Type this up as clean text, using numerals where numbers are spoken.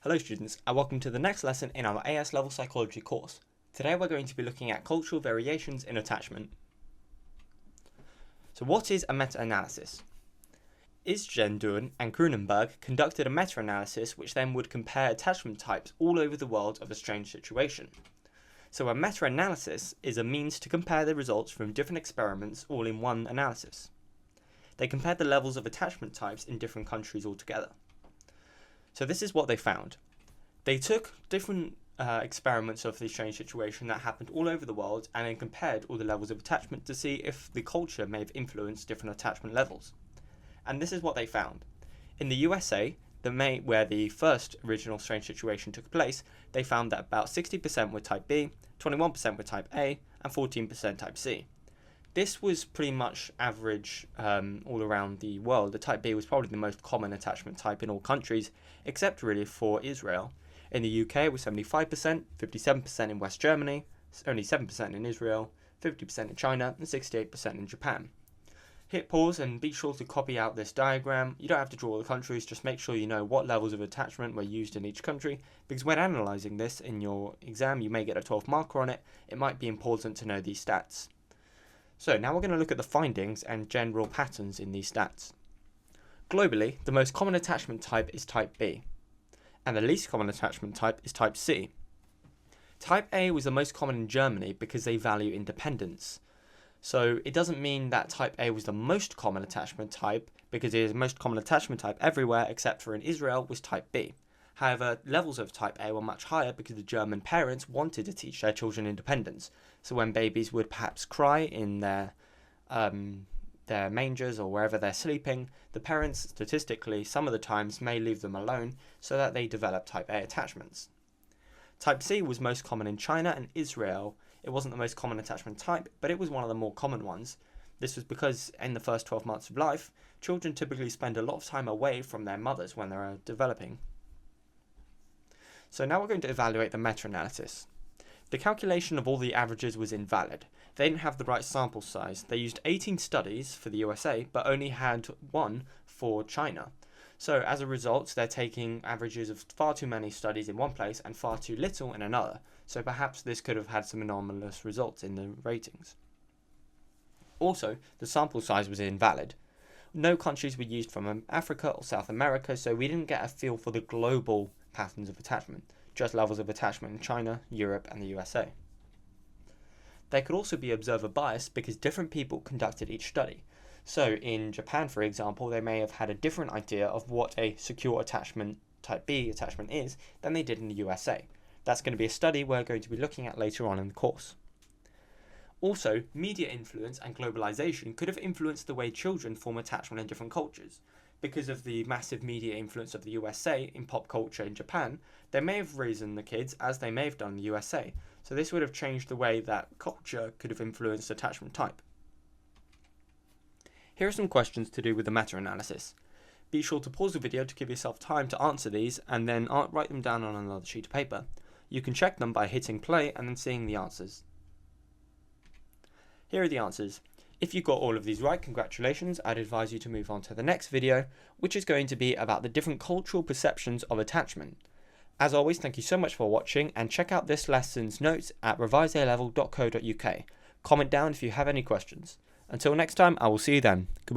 Hello students, and welcome to the next lesson in our AS Level Psychology course. Today we're going to be looking at cultural variations in attachment. So what is a meta-analysis? Isgendun and Grunenberg conducted a meta-analysis which then would compare attachment types all over the world of a strange situation. So a meta-analysis is a means to compare the results from different experiments all in one analysis. They compared the levels of attachment types in different countries altogether. So this is what they found. They took different experiments of the strange situation that happened all over the world and then compared all the levels of attachment to see if the culture may have influenced different attachment levels. And this is what they found. In the USA, where the first original strange situation took place, they found that about 60% were type B, 21% were type A, and 14% type C. This was pretty much average all around the world. The type B was probably the most common attachment type in all countries, except really for Israel. In the UK it was 75%, 57% in West Germany, only 7% in Israel, 50% in China, and 68% in Japan. Hit pause and be sure to copy out this diagram. You don't have to draw all the countries, just make sure you know what levels of attachment were used in each country, because when analysing this in your exam you may get a 12 marker on it. It might be important to know these stats. So now we're going to look at the findings and general patterns in these stats. Globally, the most common attachment type is type B, and the least common attachment type is type C. Type A was the most common in Germany because they value independence. So it doesn't mean that type A was the most common attachment type, because it is the most common attachment type everywhere except for in Israel was type B. However, levels of type A were much higher because the German parents wanted to teach their children independence. So when babies would perhaps cry in their mangers or wherever they're sleeping, the parents statistically some of the times may leave them alone so that they develop type A attachments. Type C was most common in China and Israel. It wasn't the most common attachment type, but it was one of the more common ones. This was because in the first 12 months of life, children typically spend a lot of time away from their mothers when they're developing. So now we're going to evaluate the meta-analysis. The calculation of all the averages was invalid. They didn't have the right sample size. They used 18 studies for the USA, but only had one for China. So as a result, they're taking averages of far too many studies in one place and far too little in another. So perhaps this could have had some anomalous results in the ratings. Also, the sample size was invalid. No countries were used from Africa or South America, so we didn't get a feel for the global patterns of attachment, just levels of attachment in China, Europe, and the USA. There could also be observer bias because different people conducted each study. So in Japan, for example, they may have had a different idea of what a secure attachment type B attachment is than they did in the USA. That's going to be a study we're going to be looking at later on in the course. Also, media influence and globalization could have influenced the way children form attachment in different cultures. Because of the massive media influence of the USA in pop culture in Japan, they may have raised the kids as they may have done in the USA. So this would have changed the way that culture could have influenced attachment type. Here are some questions to do with the meta-analysis. Be sure to pause the video to give yourself time to answer these and then write them down on another sheet of paper. You can check them by hitting play and then seeing the answers. Here are the answers. If you got all of these right, congratulations. I'd advise you to move on to the next video, which is going to be about the different cultural perceptions of attachment. As always, thank you so much for watching, and check out this lesson's notes at revisealevel.co.uk. Comment down if you have any questions. Until next time, I will see you then. Goodbye.